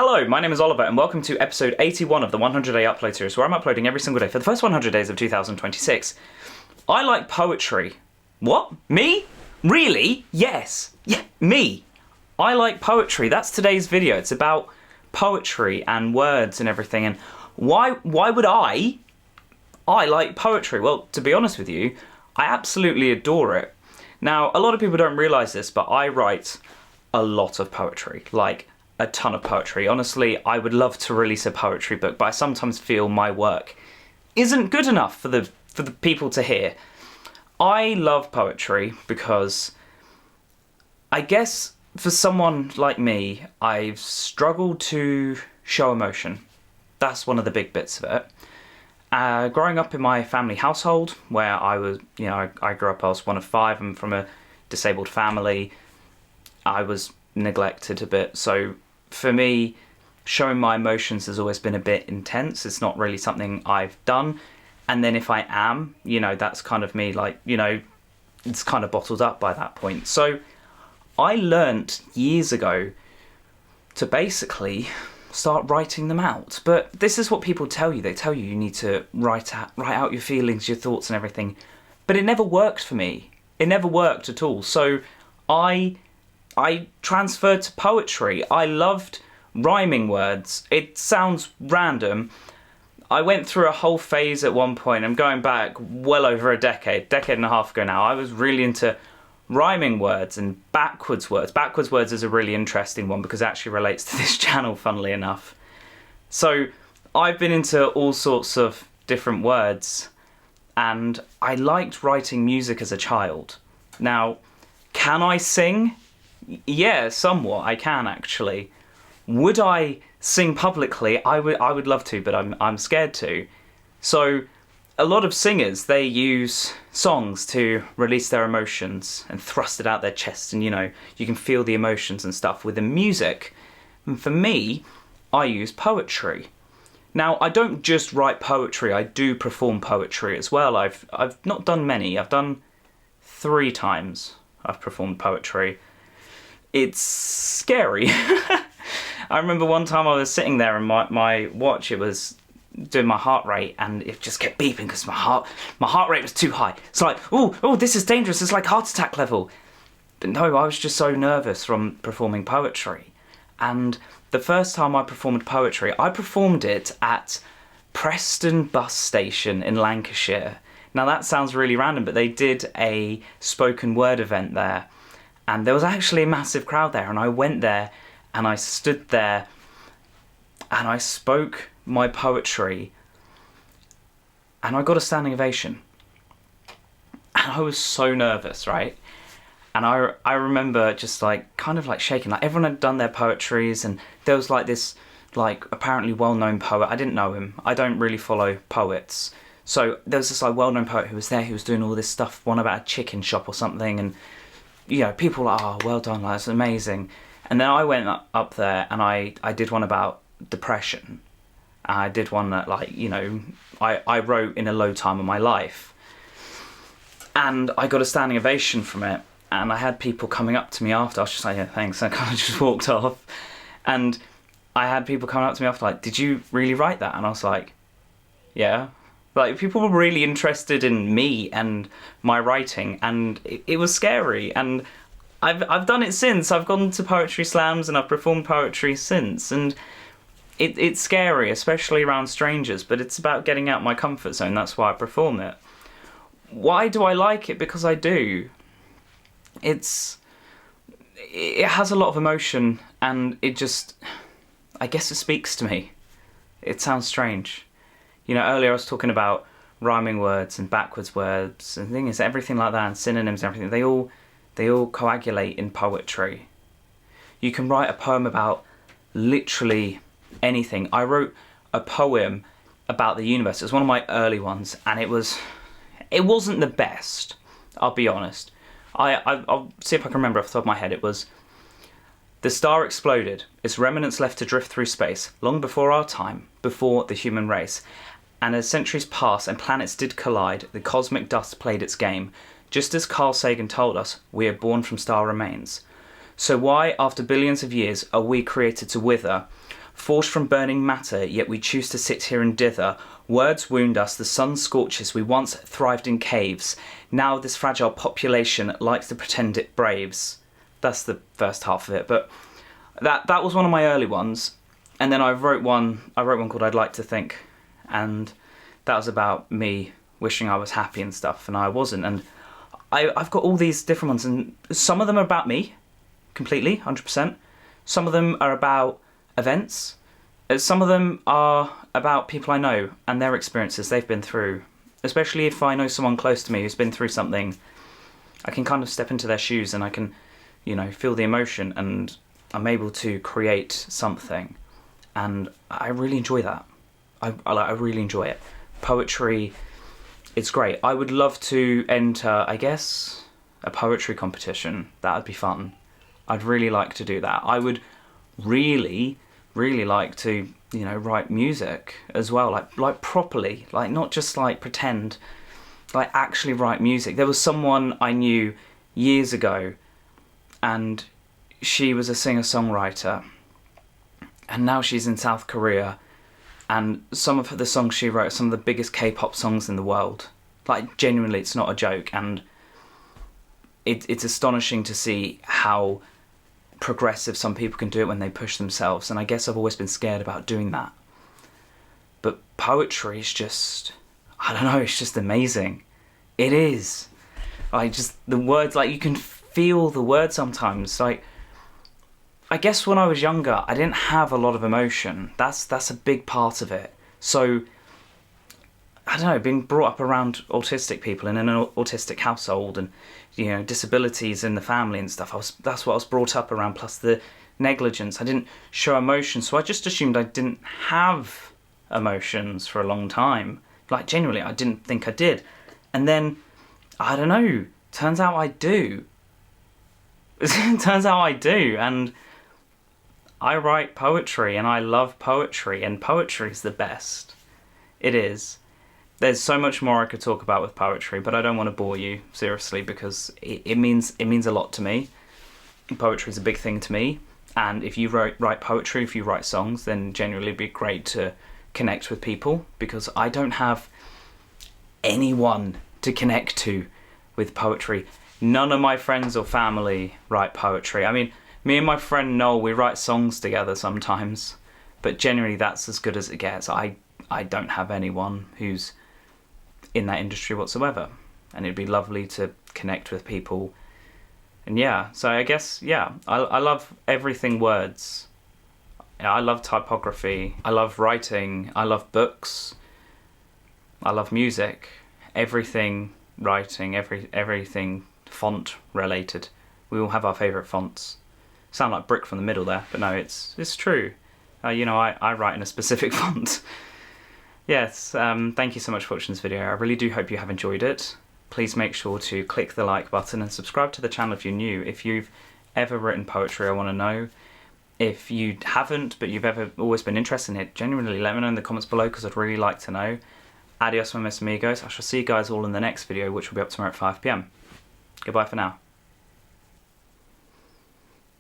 Hello, my name is Oliver and welcome to episode 81 of the 100 Day Upload series, where I'm uploading every single day for the first 100 days of 2026. I like poetry. What? Me? Really? Yes. Yeah, me. I like poetry. That's today's video. It's about poetry and words and everything. And why would I like poetry? Well, to be honest with you, I absolutely adore it. Now, a lot of people don't realise this, but I write a lot of poetry. Like, a ton of poetry. Honestly, I would love to release a poetry book, but I sometimes feel my work isn't good enough for the people to hear. I love poetry because I guess for someone like me, I've struggled to show emotion. That's one of the big bits of it. Growing up in my family household, where I was, I grew up, I was one of five, and from a disabled family, I was neglected a bit. So for me, showing my emotions has always been a bit intense. It's not really something I've done. And then if I am, that's kind of me, it's kind of bottled up by that point. So I learnt years ago to basically start writing them out. But this is what people tell you. They tell you need to write out your feelings, your thoughts and everything. But it never worked for me. It never worked at all. So I transferred to poetry. I loved rhyming words. It sounds random. I went through a whole phase at one point. I'm going back well over a decade and a half ago now. I was really into rhyming words and backwards words. Backwards words is a really interesting one because it actually relates to this channel, funnily enough. So I've been into all sorts of different words, and I liked writing music as a child. Now, can I sing? Yeah, somewhat. I can actually. Would I sing publicly? I would love to, but I'm scared to. So a lot of singers, they use songs to release their emotions and thrust it out their chest, and you can feel the emotions and stuff with the music. And for me, I use poetry. Now, I don't just write poetry, I do perform poetry as well. I've not done many. I've done 3 times I've performed poetry. It's scary. I remember one time I was sitting there and my watch, it was doing my heart rate, and it just kept beeping because my heart rate was too high. It's like, oh, this is dangerous. It's like heart attack level. But no, I was just so nervous from performing poetry. And the first time I performed poetry, I performed it at Preston bus station in Lancashire. Now that sounds really random, but they did a spoken word event there. And there was actually a massive crowd there, and I went there and I stood there and I spoke my poetry and I got a standing ovation. And I was so nervous, right? And I remember just kind of shaking. Like, everyone had done their poetries, and there was this apparently well-known poet. I didn't know him. I don't really follow poets. So there was this well-known poet who was there, who was doing all this stuff, one about a chicken shop or something, and people were like, oh, well done, that's amazing. And then I went up there and I did one about depression. I did one that I wrote in a low time of my life. And I got a standing ovation from it. And I had people coming up to me after. I was just like, yeah, thanks. I kind of just walked off. And I had people coming up to me after did you really write that? And I was like, yeah. People were really interested in me and my writing, and it was scary. And I've done it since. I've gone to poetry slams and I've performed poetry since, and it's scary, especially around strangers, but it's about getting out my comfort zone. That's why I perform it. Why do I like it? Because I do. It has a lot of emotion, and I guess it speaks to me. It sounds strange. Earlier I was talking about rhyming words and backwards words, and the thing is, everything like that, and synonyms and everything, they all coagulate in poetry. You can write a poem about literally anything. I wrote a poem about the universe. It was one of my early ones, and it wasn't the best, I'll be honest. I'll see if I can remember off the top of my head. It was: the star exploded, its remnants left to drift through space, long before our time, before the human race. And as centuries passed and planets did collide, the cosmic dust played its game. Just as Carl Sagan told us, we are born from star remains. So why, after billions of years, are we created to wither? Forged from burning matter, yet we choose to sit here and dither. Words wound us, the sun scorches, we once thrived in caves. Now this fragile population likes to pretend it braves. That's the first half of it, but that was one of my early ones. And then I wrote one called I'd Like to Think, and that was about me wishing I was happy and stuff, and I wasn't. And I've got all these different ones, and some of them are about me, completely, 100%. Some of them are about events. Some of them are about people I know and their experiences they've been through. Especially if I know someone close to me who's been through something, I can kind of step into their shoes and I can, you know, feel the emotion, and I'm able to create something. And I really enjoy that. I really enjoy it. Poetry, it's great. I would love to enter, I guess, a poetry competition. That would be fun. I'd really like to do that. I would really like to, you know, write music as well, like properly, like not just like pretend, like actually write music. There was someone I knew years ago, and she was a singer-songwriter, and now she's in South Korea, and some of the songs she wrote are some of the biggest K-pop songs in the world. Like, genuinely, it's not a joke, and it's astonishing to see how progressive some people can do it when they push themselves, and I guess I've always been scared about doing that. But poetry is just, I don't know, it's just amazing. It is. The words, like, you can feel the words sometimes. Like, I guess when I was younger, I didn't have a lot of emotion. That's a big part of it. So, I don't know, being brought up around autistic people and in an autistic household, and, you know, disabilities in the family and stuff, that's what I was brought up around, plus the negligence. I didn't show emotion, so I just assumed I didn't have emotions for a long time. Like, genuinely, I didn't think I did. And then, I don't know, turns out I do. Turns out I do, and I write poetry, and I love poetry, and poetry's the best. It is. There's so much more I could talk about with poetry, but I don't want to bore you, seriously, because it means a lot to me. Poetry's a big thing to me, and if you write poetry, if you write songs, then genuinely it'd be great to connect with people, because I don't have anyone to connect to with poetry. None of my friends or family write poetry. I mean, me and my friend Noel, we write songs together sometimes, but generally that's as good as it gets. I don't have anyone who's in that industry whatsoever, and it'd be lovely to connect with people. And yeah, so I guess, yeah, I love everything words. I love typography, I love writing, I love books, I love music, everything writing, everything font related. We all have our favourite fonts. Sound like Brick from the Middle there, but no, it's true. You know, I write in a specific font. Yes, thank you so much for watching this video. I really do hope you have enjoyed it. Please make sure to click the like button and subscribe to the channel if you're new. If you've ever written poetry, I want to know. If you haven't, but you've always been interested in it, genuinely let me know in the comments below, because I'd really like to know. Adios, my mis amigos. I shall see you guys all in the next video, which will be up tomorrow at 5 PM. Goodbye for now.